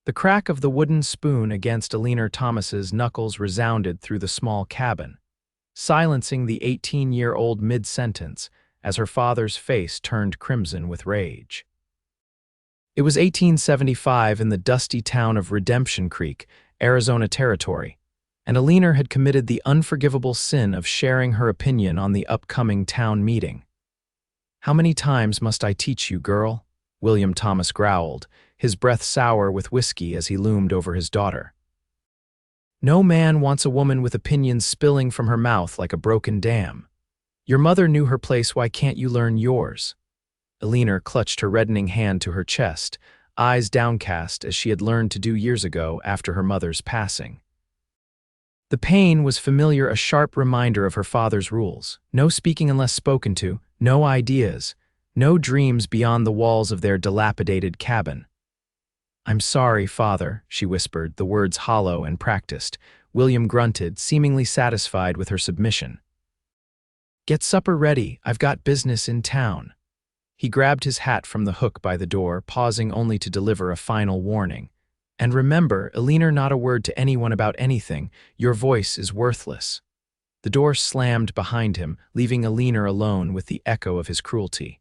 The crack of the wooden spoon against Eleanor Thomas's knuckles resounded through the small cabin, silencing the 18-year-old mid-sentence as her father's face turned crimson with rage. It was 1875 in the dusty town of Redemption Creek, Arizona Territory, and Eleanor had committed the unforgivable sin of sharing her opinion on the upcoming town meeting. "How many times must I teach you, girl?" William Thomas growled, his breath sour with whiskey as he loomed over his daughter. "No man wants a woman with opinions spilling from her mouth like a broken dam. Your mother knew her place, why can't you learn yours?" Eleanor clutched her reddening hand to her chest, eyes downcast as she had learned to do years ago after her mother's passing. The pain was familiar, a sharp reminder of her father's rules. No speaking unless spoken to, no ideas, no dreams beyond the walls of their dilapidated cabin. "I'm sorry, Father," she whispered, the words hollow and practiced. William grunted, seemingly satisfied with her submission. "Get supper ready, I've got business in town." He grabbed his hat from the hook by the door, pausing only to deliver a final warning. "And remember, Eleanor, not a word to anyone about anything. Your voice is worthless." The door slammed behind him, leaving Eleanor alone with the echo of his cruelty.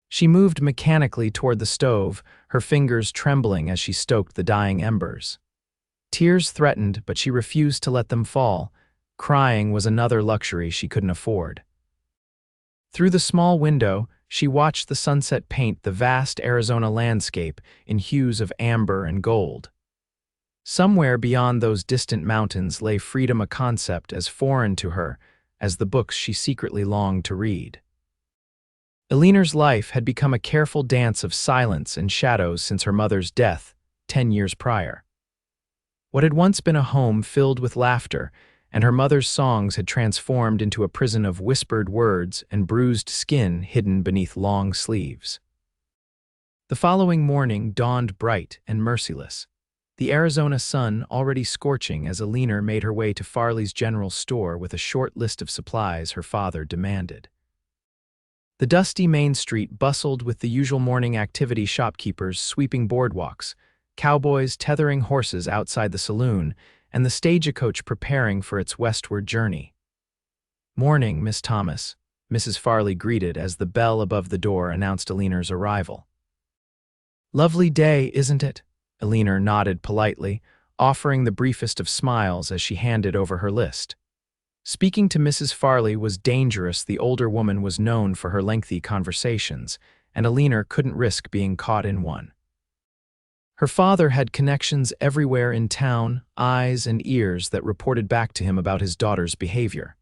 She moved mechanically toward the stove, her fingers trembling as she stoked the dying embers. Tears threatened, but she refused to let them fall. Crying was another luxury she couldn't afford. Through the small window, she watched the sunset paint the vast Arizona landscape in hues of amber and gold. Somewhere beyond those distant mountains lay freedom, a concept as foreign to her as the books she secretly longed to read. Eleanor's life had become a careful dance of silence and shadows since her mother's death 10 years prior. What had once been a home filled with laughter and her mother's songs had transformed into a prison of whispered words and bruised skin hidden beneath long sleeves. The following morning dawned bright and merciless, the Arizona sun already scorching as Eleanor made her way to Farley's general store with a short list of supplies her father demanded. The dusty main street bustled with the usual morning activity, shopkeepers sweeping boardwalks, cowboys tethering horses outside the saloon, and the stagecoach preparing for its westward journey. "Morning, Miss Thomas," Mrs. Farley greeted as the bell above the door announced Eleanor's arrival. "Lovely day, isn't it?" Eleanor nodded politely, offering the briefest of smiles as she handed over her list. Speaking to Mrs. Farley was dangerous. The older woman was known for her lengthy conversations, and Eleanor couldn't risk being caught in one. Her father had connections everywhere in town, eyes and ears that reported back to him about his daughter's behavior.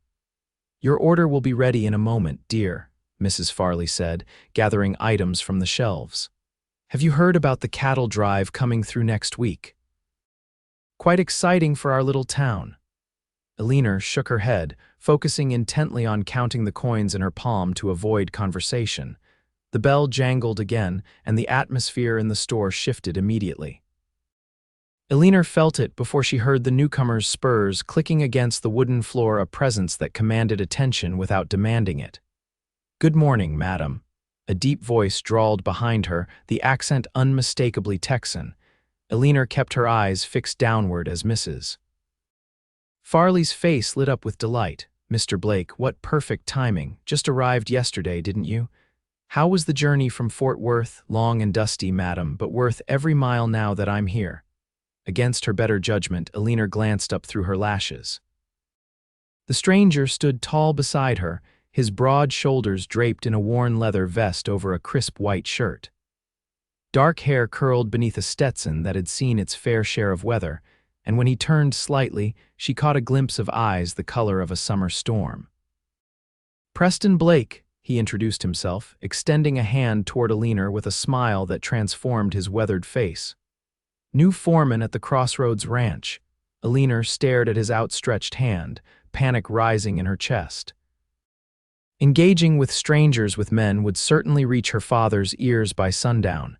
"Your order will be ready in a moment, dear," Mrs. Farley said, gathering items from the shelves. "Have you heard about the cattle drive coming through next week? Quite exciting for our little town." Eleanor shook her head, focusing intently on counting the coins in her palm to avoid conversation. The bell jangled again, and the atmosphere in the store shifted immediately. Eleanor felt it before she heard the newcomer's spurs clicking against the wooden floor, a presence that commanded attention without demanding it. "Good morning, madam." A deep voice drawled behind her, the accent unmistakably Texan. Eleanor kept her eyes fixed downward as Mrs. Farley's face lit up with delight. "Mr. Blake, what perfect timing. Just arrived yesterday, didn't you? How was the journey from Fort Worth?" "Long and dusty, madam, but worth every mile now that I'm here." Against her better judgment, Eleanor glanced up through her lashes. The stranger stood tall beside her, his broad shoulders draped in a worn leather vest over a crisp white shirt. Dark hair curled beneath a Stetson that had seen its fair share of weather, and when he turned slightly, she caught a glimpse of eyes the color of a summer storm. "Preston Blake," he introduced himself, extending a hand toward Eleanor with a smile that transformed his weathered face. "New foreman at the Crossroads Ranch." Eleanor stared at his outstretched hand, panic rising in her chest. Engaging with strangers with men would certainly reach her father's ears by sundown.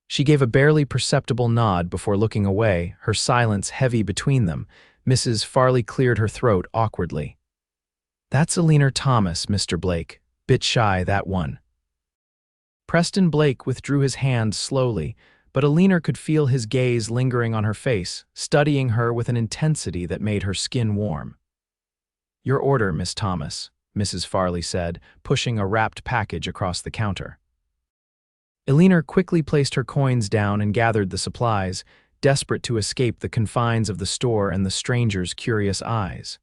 She gave a barely perceptible nod before looking away, her silence heavy between them. Mrs. Farley cleared her throat awkwardly. "That's Eleanor Thomas, Mr. Blake. Bit shy, that one." Preston Blake withdrew his hand slowly, but Eleanor could feel his gaze lingering on her face, studying her with an intensity that made her skin warm. "Your order, Miss Thomas," Mrs. Farley said, pushing a wrapped package across the counter. Eleanor quickly placed her coins down and gathered the supplies, desperate to escape the confines of the store and the stranger's curious eyes.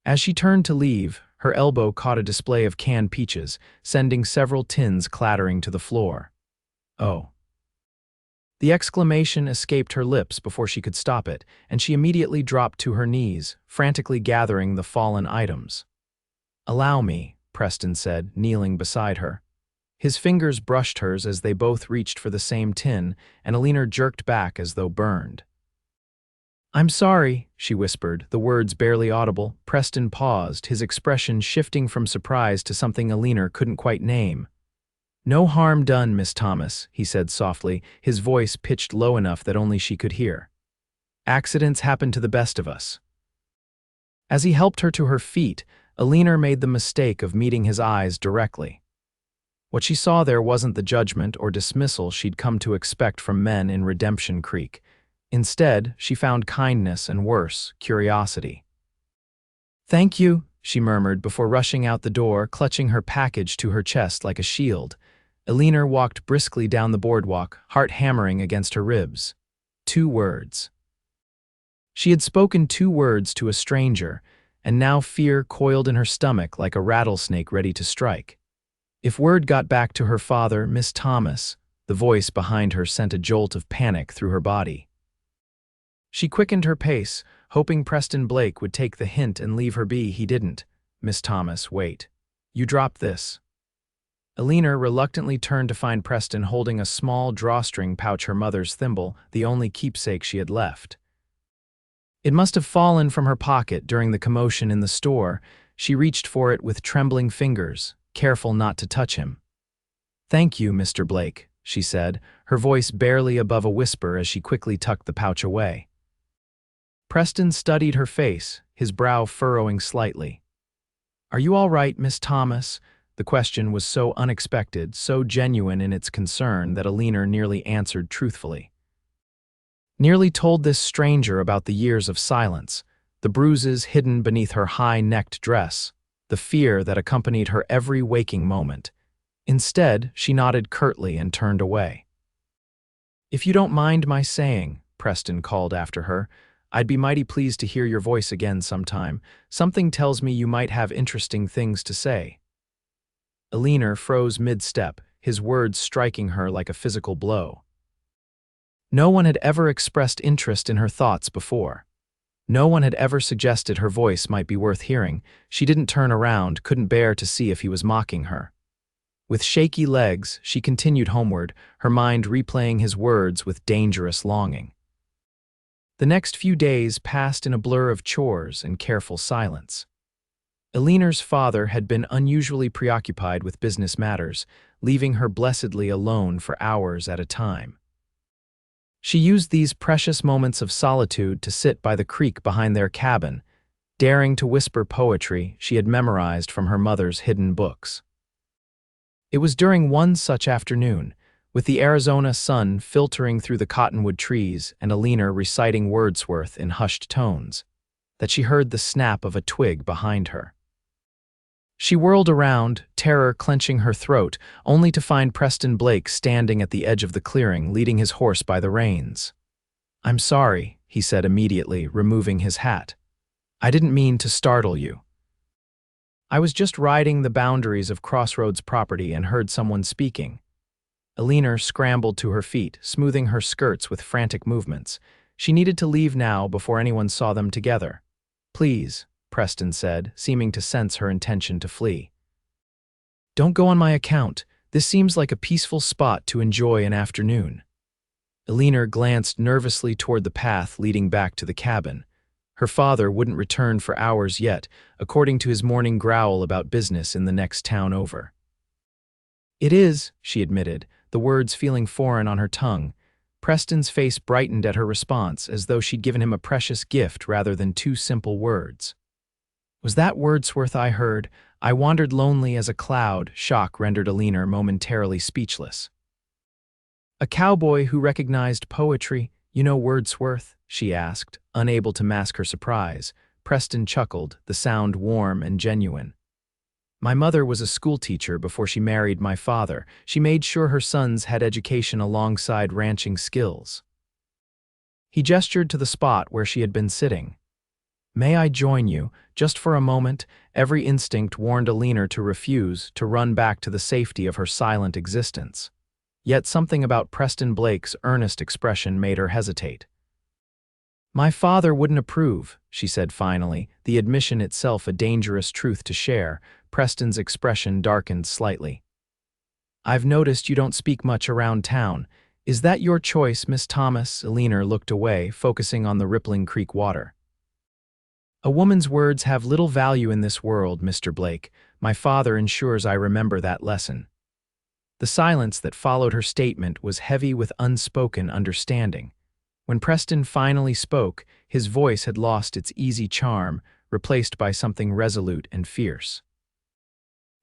As she turned to leave, her elbow caught a display of canned peaches, sending several tins clattering to the floor. "Oh." The exclamation escaped her lips before she could stop it, and she immediately dropped to her knees, frantically gathering the fallen items. "Allow me," Preston said, kneeling beside her. His fingers brushed hers as they both reached for the same tin, and Eleanor jerked back as though burned. "I'm sorry," she whispered, the words barely audible. Preston paused, his expression shifting from surprise to something Eleanor couldn't quite name. "No harm done, Miss Thomas," he said softly, his voice pitched low enough that only she could hear. "Accidents happen to the best of us." As he helped her to her feet, Eleanor made the mistake of meeting his eyes directly. What she saw there wasn't the judgment or dismissal she'd come to expect from men in Redemption Creek. Instead, she found kindness and worse, curiosity. "Thank you," she murmured before rushing out the door, clutching her package to her chest like a shield. Eleanor walked briskly down the boardwalk, heart hammering against her ribs. 2 words. She had spoken 2 words to a stranger, and now fear coiled in her stomach like a rattlesnake ready to strike. If word got back to her father, Miss Thomas, the voice behind her sent a jolt of panic through her body. She quickened her pace, hoping Preston Blake would take the hint and leave her be. He didn't. "Miss Thomas, wait. You dropped this." Eleanor reluctantly turned to find Preston holding a small drawstring pouch, her mother's thimble, the only keepsake she had left. It must have fallen from her pocket during the commotion in the store. She reached for it with trembling fingers, careful not to touch him. "Thank you, Mr. Blake," she said, her voice barely above a whisper as she quickly tucked the pouch away. Preston studied her face, his brow furrowing slightly. "Are you all right, Miss Thomas?" The question was so unexpected, so genuine in its concern that Eleanor nearly answered truthfully. Nearly told this stranger about the years of silence, the bruises hidden beneath her high-necked dress, the fear that accompanied her every waking moment. Instead, she nodded curtly and turned away. "If you don't mind my saying," Preston called after her, "I'd be mighty pleased to hear your voice again sometime. Something tells me you might have interesting things to say." Eleanor froze mid-step, his words striking her like a physical blow. No one had ever expressed interest in her thoughts before. No one had ever suggested her voice might be worth hearing. She didn't turn around, couldn't bear to see if he was mocking her. With shaky legs, she continued homeward, her mind replaying his words with dangerous longing. The next few days passed in a blur of chores and careful silence. Eleanor's father had been unusually preoccupied with business matters, leaving her blessedly alone for hours at a time. She used these precious moments of solitude to sit by the creek behind their cabin, daring to whisper poetry she had memorized from her mother's hidden books. It was during one such afternoon, with the Arizona sun filtering through the cottonwood trees and Eleanor reciting Wordsworth in hushed tones, that she heard the snap of a twig behind her. She whirled around, terror clenching her throat, only to find Preston Blake standing at the edge of the clearing, leading his horse by the reins. "I'm sorry," he said immediately, removing his hat. "I didn't mean to startle you. I was just riding the boundaries of Crossroads property and heard someone speaking." Eleanor scrambled to her feet, smoothing her skirts with frantic movements. She needed to leave now before anyone saw them together. "Please," Preston said, seeming to sense her intention to flee. "Don't go on my account. This seems like a peaceful spot to enjoy an afternoon." Eleanor glanced nervously toward the path leading back to the cabin. Her father wouldn't return for hours yet, according to his morning growl about business in the next town over. "It is," she admitted, the words feeling foreign on her tongue. Preston's face brightened at her response, as though she'd given him a precious gift rather than 2 simple words. "Was that Wordsworth I heard? I wandered lonely as a cloud," shock rendered Eleanor momentarily speechless. A cowboy who recognized poetry, you know Wordsworth? She asked, unable to mask her surprise. Preston chuckled, the sound warm and genuine. My mother was a schoolteacher before she married my father. She made sure her sons had education alongside ranching skills. He gestured to the spot where she had been sitting. May I join you, just for a moment? Every instinct warned Eleanor to refuse, to run back to the safety of her silent existence. Yet something about Preston Blake's earnest expression made her hesitate. My father wouldn't approve, she said finally, the admission itself a dangerous truth to share. Preston's expression darkened slightly. I've noticed you don't speak much around town. Is that your choice, Miss Thomas? Eleanor looked away, focusing on the rippling creek water. A woman's words have little value in this world, Mr. Blake. My father ensures I remember that lesson. The silence that followed her statement was heavy with unspoken understanding. When Preston finally spoke, his voice had lost its easy charm, replaced by something resolute and fierce.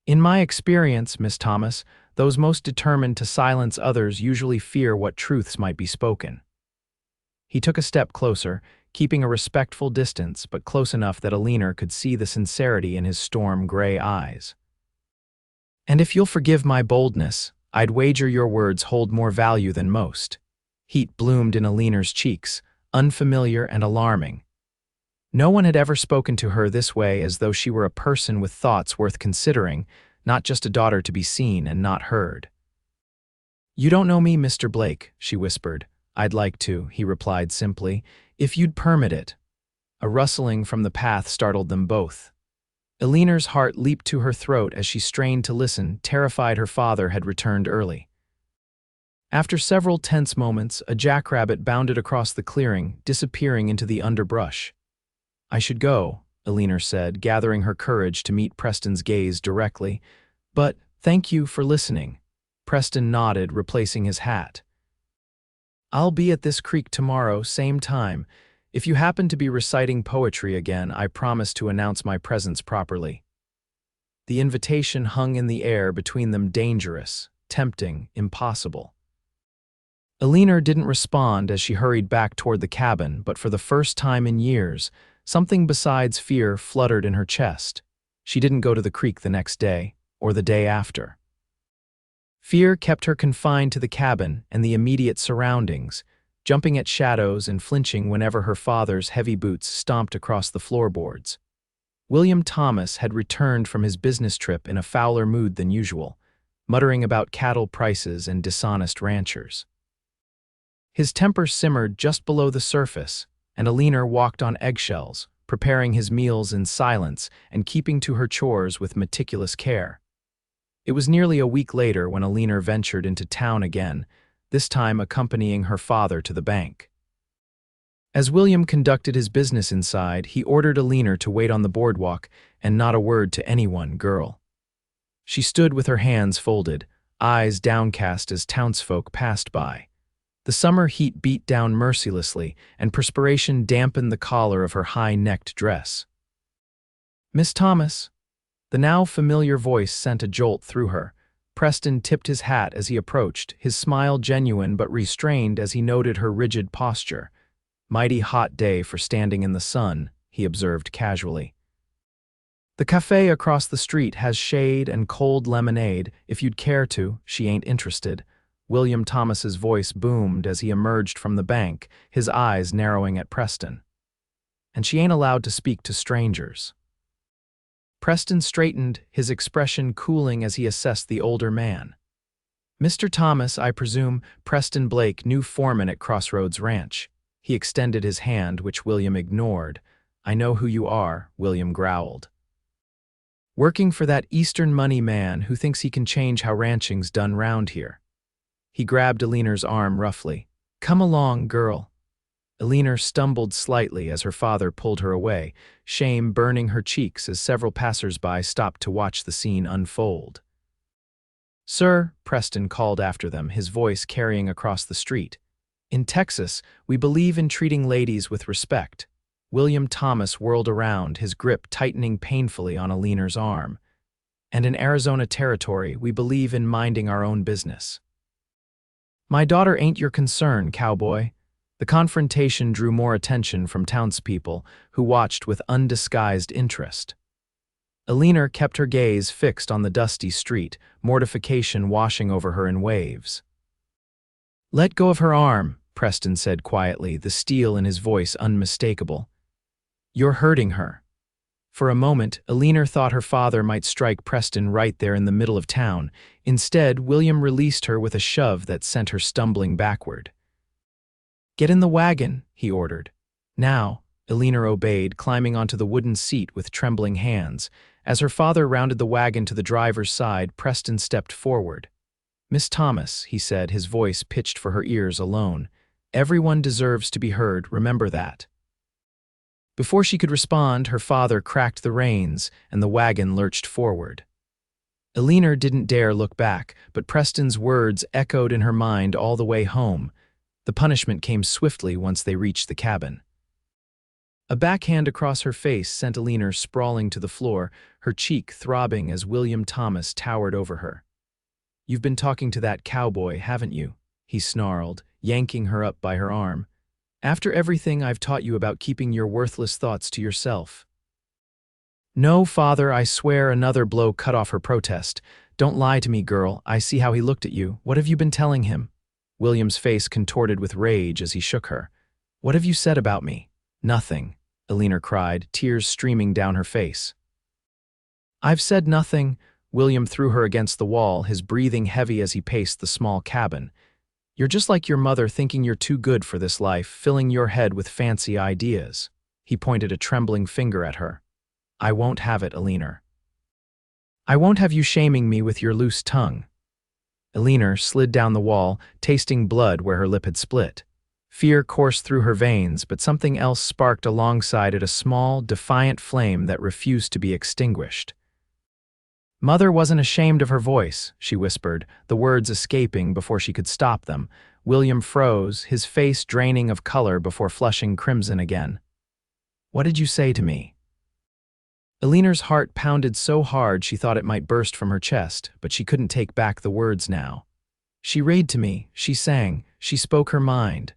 In my experience, Miss Thomas, those most determined to silence others usually fear what truths might be spoken. He took a step closer, keeping a respectful distance, but close enough that Eleanor could see the sincerity in his storm-gray eyes. And if you'll forgive my boldness, I'd wager your words hold more value than most. Heat bloomed in Eleanor's cheeks, unfamiliar and alarming. No one had ever spoken to her this way, as though she were a person with thoughts worth considering, not just a daughter to be seen and not heard. You don't know me, Mr. Blake, she whispered. I'd like to, he replied simply, if you'd permit it. A rustling from the path startled them both. Eleanor's heart leaped to her throat as she strained to listen, terrified her father had returned early. After several tense moments, a jackrabbit bounded across the clearing, disappearing into the underbrush. I should go, Eleanor said, gathering her courage to meet Preston's gaze directly. But thank you for listening. Preston nodded, replacing his hat. I'll be at this creek tomorrow, same time. If you happen to be reciting poetry again, I promise to announce my presence properly. The invitation hung in the air between them, dangerous, tempting, impossible. Eleanor didn't respond as she hurried back toward the cabin, but for the first time in years, something besides fear fluttered in her chest. She didn't go to the creek the next day, or the day after. Fear kept her confined to the cabin and the immediate surroundings, jumping at shadows and flinching whenever her father's heavy boots stomped across the floorboards. William Thomas had returned from his business trip in a fouler mood than usual, muttering about cattle prices and dishonest ranchers. His temper simmered just below the surface, and Eleanor walked on eggshells, preparing his meals in silence and keeping to her chores with meticulous care. It was nearly a week later when Eleanor ventured into town again, this time accompanying her father to the bank. As William conducted his business inside, he ordered Eleanor to wait on the boardwalk and not a word to anyone, girl. She stood with her hands folded, eyes downcast as townsfolk passed by. The summer heat beat down mercilessly, and perspiration dampened the collar of her high-necked dress. Miss Thomas. The now familiar voice sent a jolt through her. Preston tipped his hat as he approached, his smile genuine but restrained as he noted her rigid posture. Mighty hot day for standing in the sun, he observed casually. The cafe across the street has shade and cold lemonade. If you'd care to, she ain't interested. William Thomas's voice boomed as he emerged from the bank, his eyes narrowing at Preston. And she ain't allowed to speak to strangers. Preston straightened, his expression cooling as he assessed the older man. Mr. Thomas, I presume, Preston Blake, new foreman at Crossroads Ranch. He extended his hand, which William ignored. I know who you are, William growled. Working for that Eastern money man who thinks he can change how ranching's done round here. He grabbed Eleanor's arm roughly. Come along, girl. Eleanor stumbled slightly as her father pulled her away, shame burning her cheeks as several passers-by stopped to watch the scene unfold. Sir, Preston called after them, his voice carrying across the street. In Texas, we believe in treating ladies with respect. William Thomas whirled around, his grip tightening painfully on Eleanor's arm. And in Arizona territory, we believe in minding our own business. My daughter ain't your concern, Cowboy. The confrontation drew more attention from townspeople, who watched with undisguised interest. Eleanor kept her gaze fixed on the dusty street, mortification washing over her in waves. "Let go of her arm," Preston said quietly, the steel in his voice unmistakable. "You're hurting her." For a moment, Eleanor thought her father might strike Preston right there in the middle of town. Instead, William released her with a shove that sent her stumbling backward. "Get in the wagon," he ordered. "Now," Eleanor obeyed, climbing onto the wooden seat with trembling hands. As her father rounded the wagon to the driver's side, Preston stepped forward. "Miss Thomas," he said, his voice pitched for her ears alone. "Everyone deserves to be heard, remember that." Before she could respond, her father cracked the reins, and the wagon lurched forward. Eleanor didn't dare look back, but Preston's words echoed in her mind all the way home. The punishment came swiftly once they reached the cabin. A backhand across her face sent Eleanor sprawling to the floor, her cheek throbbing as William Thomas towered over her. "You've been talking to that cowboy, haven't you?" he snarled, yanking her up by her arm. "After everything I've taught you about keeping your worthless thoughts to yourself." "No, father, I swear." Another blow cut off her protest. "Don't lie to me, girl. I see how he looked at you. What have you been telling him?" William's face contorted with rage as he shook her. "What have you said about me?" "Nothing," Eleanor cried, tears streaming down her face. "I've said nothing." William threw her against the wall, his breathing heavy as he paced the small cabin. "You're just like your mother, thinking you're too good for this life, filling your head with fancy ideas." He pointed a trembling finger at her. "I won't have it, Eleanor. I won't have you shaming me with your loose tongue." Eleanor slid down the wall, tasting blood where her lip had split. Fear coursed through her veins, but something else sparked alongside it, a small, defiant flame that refused to be extinguished. "Mother wasn't ashamed of her voice," she whispered, the words escaping before she could stop them. William froze, his face draining of color before flushing crimson again. "What did you say to me?" Eleanor's heart pounded so hard she thought it might burst from her chest, but she couldn't take back the words now. "She read to me, she sang, she spoke her mind.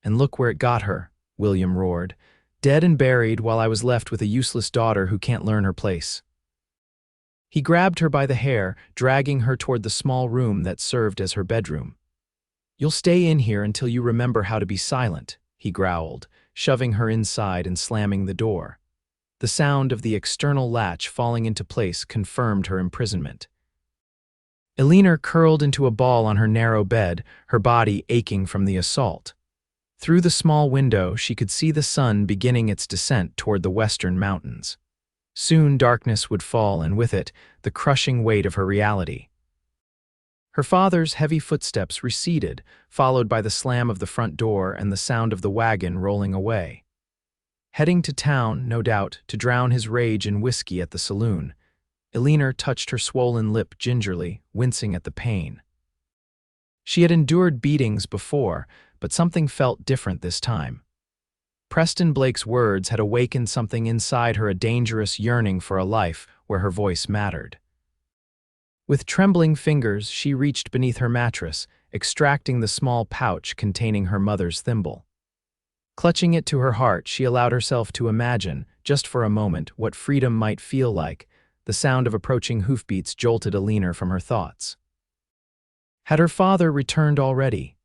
And look where it got her," William roared. "Dead and buried while I was left with a useless daughter who can't learn her place." He grabbed her by the hair, dragging her toward the small room that served as her bedroom. "You'll stay in here until you remember how to be silent," he growled, shoving her inside and slamming the door. The sound of the external latch falling into place confirmed her imprisonment. Eleanor curled into a ball on her narrow bed, her body aching from the assault. Through the small window, she could see the sun beginning its descent toward the western mountains. Soon darkness would fall, and with it, the crushing weight of her reality. Her father's heavy footsteps receded, followed by the slam of the front door and the sound of the wagon rolling away. Heading to town, no doubt, to drown his rage in whiskey at the saloon. Eleanor touched her swollen lip gingerly, wincing at the pain. She had endured beatings before, but something felt different this time. Preston Blake's words had awakened something inside her, a dangerous yearning for a life where her voice mattered. With trembling fingers, she reached beneath her mattress, extracting the small pouch containing her mother's thimble. Clutching it to her heart, she allowed herself to imagine, just for a moment, what freedom might feel like. The sound of approaching hoofbeats jolted Eleanor from her thoughts. Had her father returned already?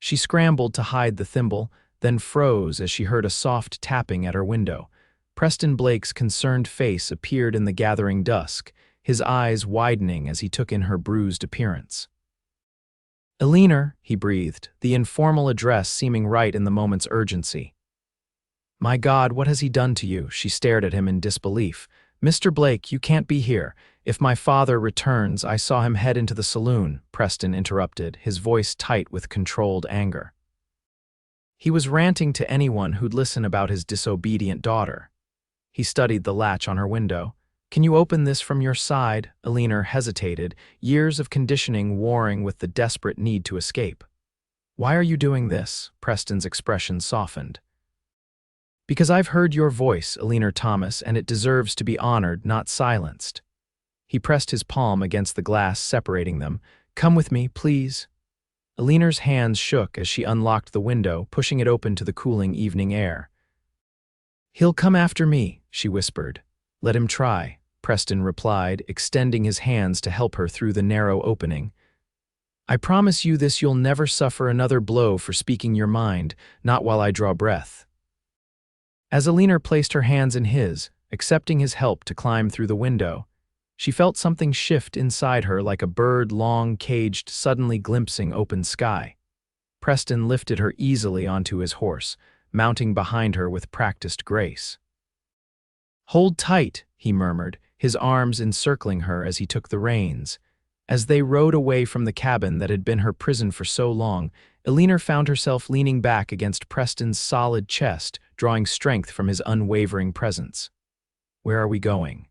She scrambled to hide the thimble, then froze as she heard a soft tapping at her window. Preston Blake's concerned face appeared in the gathering dusk, his eyes widening as he took in her bruised appearance. "Eleanor," he breathed, the informal address seeming right in the moment's urgency. "My God, what has he done to you?" She stared at him in disbelief. "Mr. Blake, you can't be here. If my father returns, I saw him head into the saloon," Preston interrupted, his voice tight with controlled anger. He was ranting to anyone who'd listen about his disobedient daughter. He studied the latch on her window. "Can you open this from your side?" Eleanor hesitated, years of conditioning warring with the desperate need to escape. "Why are you doing this?" Preston's expression softened. "Because I've heard your voice, Eleanor Thomas, and it deserves to be honored, not silenced." He pressed his palm against the glass separating them. "Come with me, please." Eleanor's hands shook as she unlocked the window, pushing it open to the cooling evening air. "He'll come after me," she whispered. "Let him try," Preston replied, extending his hands to help her through the narrow opening. "I promise you this: you'll never suffer another blow for speaking your mind, not while I draw breath." As Eleanor placed her hands in his, accepting his help to climb through the window, she felt something shift inside her, like a bird long caged suddenly glimpsing open sky. Preston lifted her easily onto his horse, mounting behind her with practiced grace. "Hold tight," he murmured, his arms encircling her as he took the reins. As they rode away from the cabin that had been her prison for so long, Eleanor found herself leaning back against Preston's solid chest, drawing strength from his unwavering presence. "Where are we going?"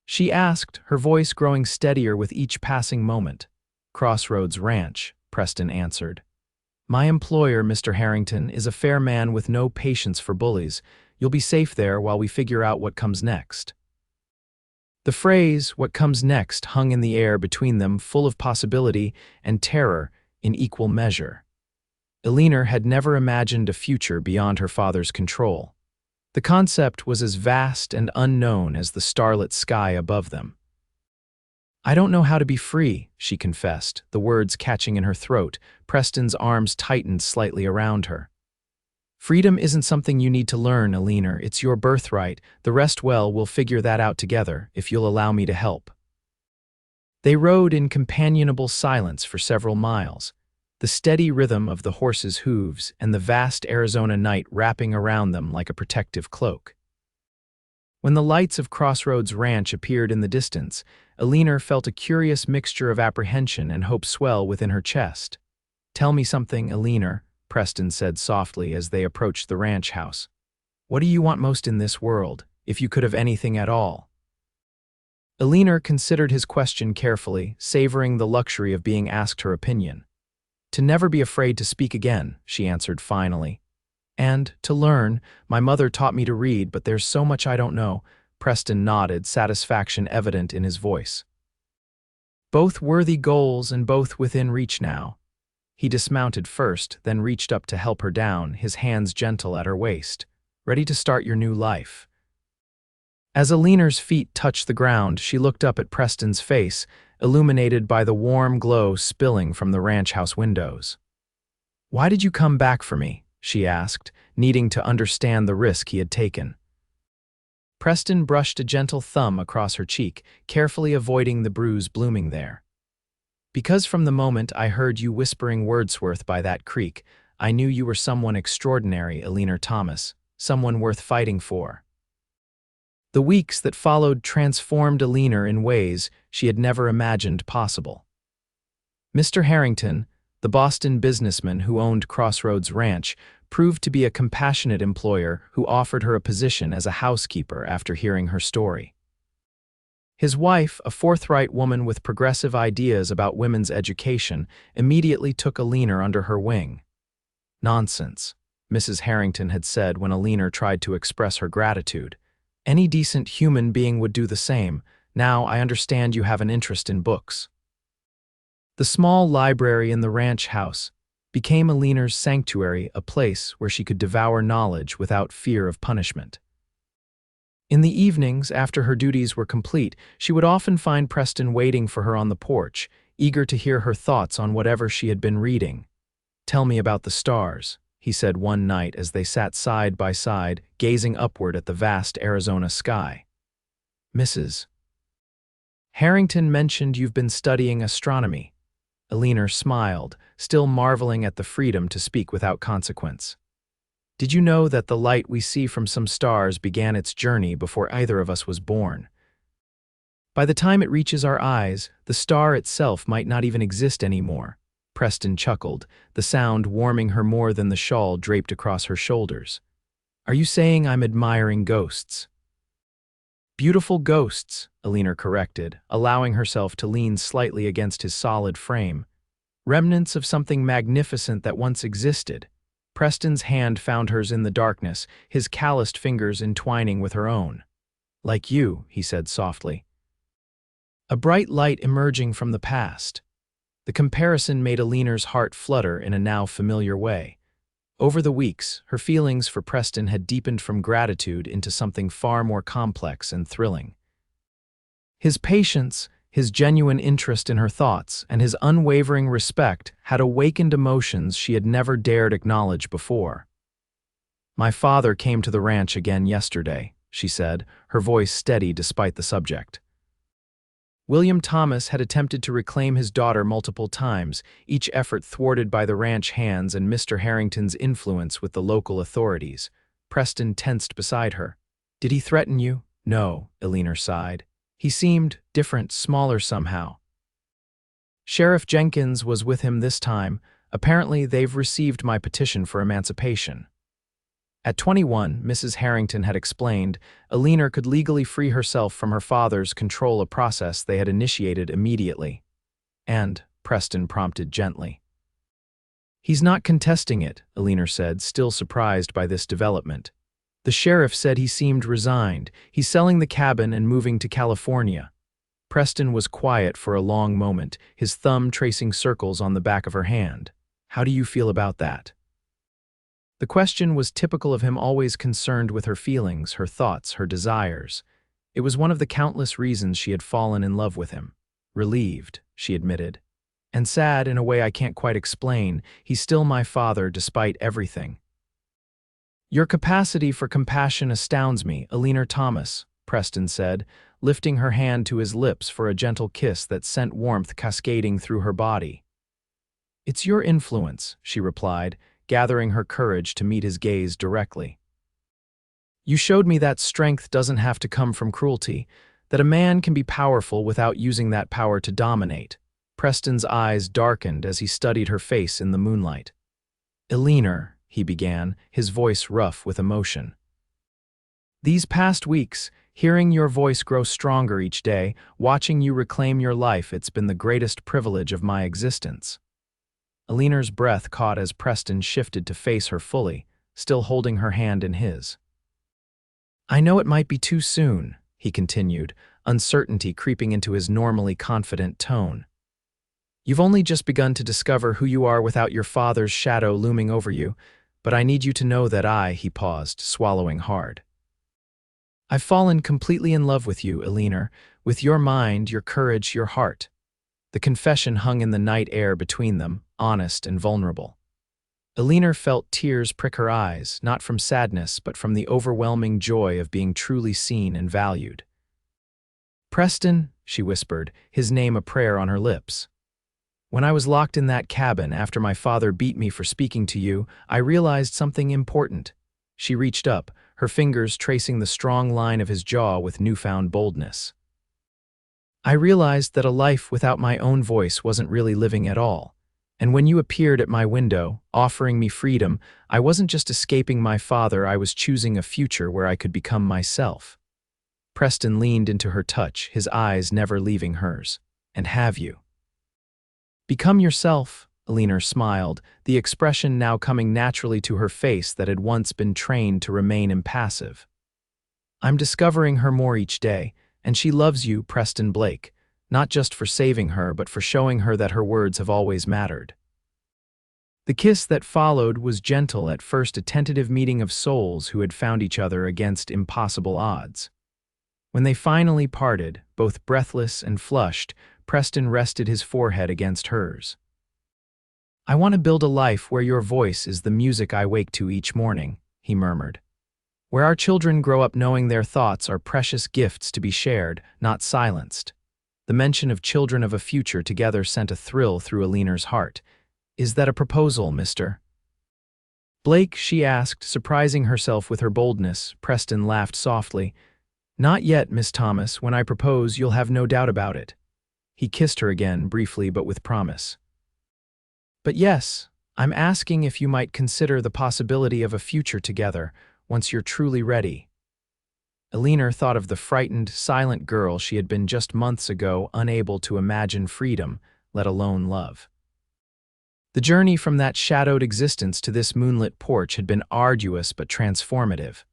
she asked, her voice growing steadier with each passing moment. "Crossroads Ranch," Preston answered. "My employer, Mr. Harrington, is a fair man with no patience for bullies. You'll be safe there while we figure out what comes next." The phrase, "what comes next," hung in the air between them, full of possibility and terror in equal measure. Eleanor had never imagined a future beyond her father's control. The concept was as vast and unknown as the starlit sky above them. "I don't know how to be free," she confessed, the words catching in her throat. Preston's arms tightened slightly around her. "Freedom isn't something you need to learn, Eleanor. It's your birthright. The rest, well, we'll figure that out together, if you'll allow me to help." They rode in companionable silence for several miles, the steady rhythm of the horses' hooves and the vast Arizona night wrapping around them like a protective cloak. When the lights of Crossroads Ranch appeared in the distance, Eleanor felt a curious mixture of apprehension and hope swell within her chest. "Tell me something, Eleanor," Preston said softly as they approached the ranch house. "What do you want most in this world, if you could have anything at all?" Eleanor considered his question carefully, savoring the luxury of being asked her opinion. "To never be afraid to speak again," she answered finally. "And to learn. My mother taught me to read, but there's so much I don't know." Preston nodded, satisfaction evident in his voice. Both worthy goals and both within reach now. He dismounted first, then reached up to help her down, his hands gentle at her waist. "Ready to start your new life?" As Eleanor's feet touched the ground, she looked up at Preston's face, illuminated by the warm glow spilling from the ranch house windows. "Why did you come back for me?" she asked, needing to understand the risk he had taken. Preston brushed a gentle thumb across her cheek, carefully avoiding the bruise blooming there. "Because from the moment I heard you whispering Wordsworth by that creek, I knew you were someone extraordinary, Eleanor Thomas, someone worth fighting for." The weeks that followed transformed Eleanor in ways she had never imagined possible. Mr. Harrington, the Boston businessman who owned Crossroads Ranch, proved to be a compassionate employer who offered her a position as a housekeeper after hearing her story. His wife, a forthright woman with progressive ideas about women's education, immediately took Eleanor under her wing. "Nonsense," Mrs. Harrington had said when Eleanor tried to express her gratitude. "Any decent human being would do the same. Now I understand you have an interest in books." The small library in the ranch house became Eleanor's sanctuary, a place where she could devour knowledge without fear of punishment. In the evenings, after her duties were complete, she would often find Preston waiting for her on the porch, eager to hear her thoughts on whatever she had been reading. "Tell me about the stars," he said one night as they sat side by side, gazing upward at the vast Arizona sky. "Mrs. Harrington mentioned you've been studying astronomy." Eleanor smiled, still marveling at the freedom to speak without consequence. "Did you know that the light we see from some stars began its journey before either of us was born? By the time it reaches our eyes, the star itself might not even exist anymore." Preston chuckled, the sound warming her more than the shawl draped across her shoulders. "Are you saying I'm admiring ghosts?" "Beautiful ghosts," Eleanor corrected, allowing herself to lean slightly against his solid frame. "Remnants of something magnificent that once existed." Preston's hand found hers in the darkness, his calloused fingers entwining with her own. "Like you," he said softly. "A bright light emerging from the past." The comparison made Eleanor's heart flutter in a now familiar way. Over the weeks, her feelings for Preston had deepened from gratitude into something far more complex and thrilling. His patience, his genuine interest in her thoughts, and his unwavering respect had awakened emotions she had never dared acknowledge before. "My father came to the ranch again yesterday," she said, her voice steady despite the subject. William Thomas had attempted to reclaim his daughter multiple times, each effort thwarted by the ranch hands and Mr. Harrington's influence with the local authorities. Preston tensed beside her. "Did he threaten you?" "No," Eleanor sighed. "He seemed different, smaller somehow." "Sheriff Jenkins was with him this time. Apparently they've received my petition for emancipation." At 21, Mrs. Harrington had explained, Eleanor could legally free herself from her father's control, a process they had initiated immediately. "And," Preston prompted gently. "He's not contesting it," Eleanor said, still surprised by this development. "The sheriff said he seemed resigned. He's selling the cabin and moving to California." Preston was quiet for a long moment, his thumb tracing circles on the back of her hand. "How do you feel about that?" The question was typical of him, always concerned with her feelings, her thoughts, her desires. It was one of the countless reasons she had fallen in love with him. "Relieved," she admitted. "And sad in a way I can't quite explain. He's still my father despite everything." "Your capacity for compassion astounds me, Eleanor Thomas," Preston said, lifting her hand to his lips for a gentle kiss that sent warmth cascading through her body. "It's your influence," she replied, gathering her courage to meet his gaze directly. "You showed me that strength doesn't have to come from cruelty, that a man can be powerful without using that power to dominate." Preston's eyes darkened as he studied her face in the moonlight. "Eleanor," he began, his voice rough with emotion. "These past weeks, hearing your voice grow stronger each day, watching you reclaim your life, it's been the greatest privilege of my existence." Eleanor's breath caught as Preston shifted to face her fully, still holding her hand in his. "I know it might be too soon," he continued, uncertainty creeping into his normally confident tone. "You've only just begun to discover who you are without your father's shadow looming over you, but I need you to know that he paused, swallowing hard. "I've fallen completely in love with you, Eleanor, with your mind, your courage, your heart." The confession hung in the night air between them, honest and vulnerable. Eleanor felt tears prick her eyes, not from sadness, but from the overwhelming joy of being truly seen and valued. "Preston," she whispered, his name a prayer on her lips. "When I was locked in that cabin after my father beat me for speaking to you, I realized something important." She reached up, her fingers tracing the strong line of his jaw with newfound boldness. "I realized that a life without my own voice wasn't really living at all. And when you appeared at my window, offering me freedom, I wasn't just escaping my father, I was choosing a future where I could become myself." Preston leaned into her touch, his eyes never leaving hers. "And have you?" "Become yourself," Eleanor smiled, the expression now coming naturally to her face that had once been trained to remain impassive. "I'm discovering her more each day, and she loves you, Preston Blake, not just for saving her, but for showing her that her words have always mattered." The kiss that followed was gentle at first, a tentative meeting of souls who had found each other against impossible odds. When they finally parted, both breathless and flushed, Preston rested his forehead against hers. "I want to build a life where your voice is the music I wake to each morning," he murmured. "Where our children grow up knowing their thoughts are precious gifts to be shared, not silenced." The mention of children of a future together sent a thrill through Eleanor's heart. "Is that a proposal, Mr. Blake?" she asked, surprising herself with her boldness. Preston laughed softly. "Not yet, Miss Thomas. When I propose, you'll have no doubt about it." He kissed her again, briefly but with promise. "But yes, I'm asking if you might consider the possibility of a future together, once you're truly ready." Eleanor thought of the frightened, silent girl she had been just months ago, unable to imagine freedom, let alone love. The journey from that shadowed existence to this moonlit porch had been arduous but transformative.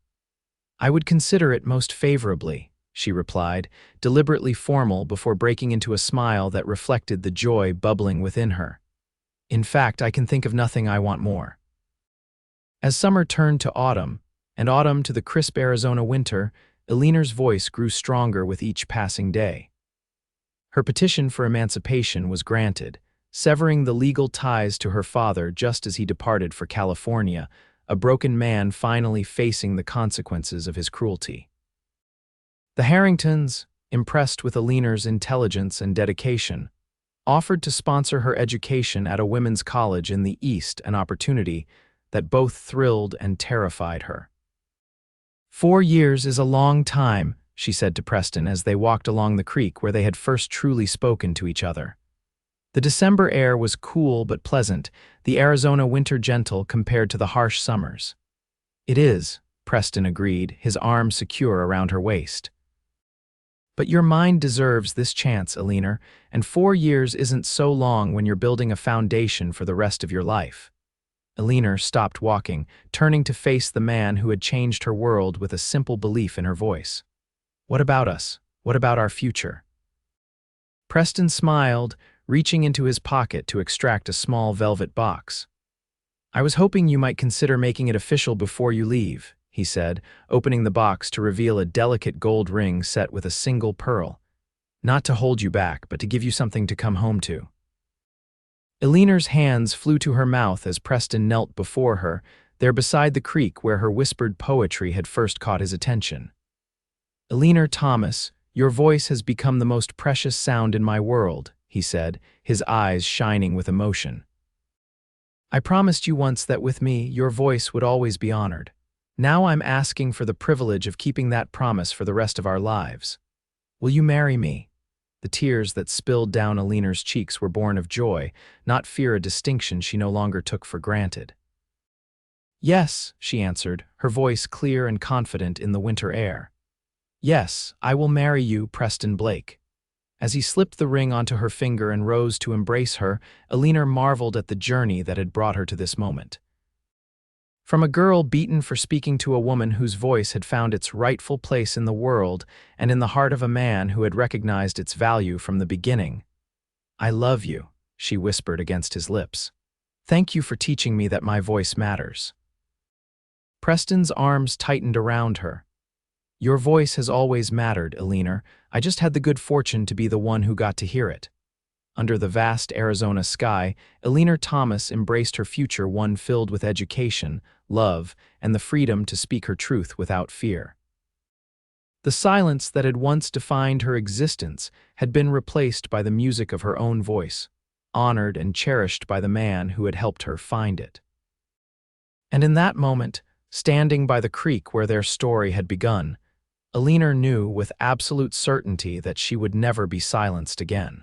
"I would consider it most favorably," she replied, deliberately formal before breaking into a smile that reflected the joy bubbling within her. In fact, I can think of nothing I want more. As summer turned to autumn, and autumn to the crisp Arizona winter, Eleanor's voice grew stronger with each passing day. Her petition for emancipation was granted, severing the legal ties to her father just as he departed for California, a broken man finally facing the consequences of his cruelty. The Harringtons, impressed with Eleanor's intelligence and dedication, offered to sponsor her education at a women's college in the East, an opportunity that both thrilled and terrified her. 4 years is a long time, she said to Preston as they walked along the creek where they had first truly spoken to each other. The December air was cool but pleasant, the Arizona winter gentle compared to the harsh summers. It is, Preston agreed, his arm secure around her waist. But your mind deserves this chance, Eleanor, and 4 years isn't so long when you're building a foundation for the rest of your life. Eleanor stopped walking, turning to face the man who had changed her world with a simple belief in her voice. What about us? What about our future? Preston smiled, reaching into his pocket to extract a small velvet box. I was hoping you might consider making it official before you leave, he said, opening the box to reveal a delicate gold ring set with a single pearl. Not to hold you back, but to give you something to come home to. Eleanor's hands flew to her mouth as Preston knelt before her, there beside the creek where her whispered poetry had first caught his attention. Eleanor Thomas, your voice has become the most precious sound in my world, he said, his eyes shining with emotion. I promised you once that with me, your voice would always be honored. Now I'm asking for the privilege of keeping that promise for the rest of our lives. Will you marry me? The tears that spilled down Eleanor's cheeks were born of joy, not fear, a distinction she no longer took for granted. Yes, she answered, her voice clear and confident in the winter air. Yes, I will marry you, Preston Blake. As he slipped the ring onto her finger and rose to embrace her, Eleanor marveled at the journey that had brought her to this moment. From a girl beaten for speaking to a woman whose voice had found its rightful place in the world and in the heart of a man who had recognized its value from the beginning. I love you, she whispered against his lips. Thank you for teaching me that my voice matters. Preston's arms tightened around her. Your voice has always mattered, Eleanor. I just had the good fortune to be the one who got to hear it. Under the vast Arizona sky, Eleanor Thomas embraced her future, one filled with education, love, and the freedom to speak her truth without fear. The silence that had once defined her existence had been replaced by the music of her own voice, honored and cherished by the man who had helped her find it. And in that moment, standing by the creek where their story had begun, Eleanor knew with absolute certainty that she would never be silenced again.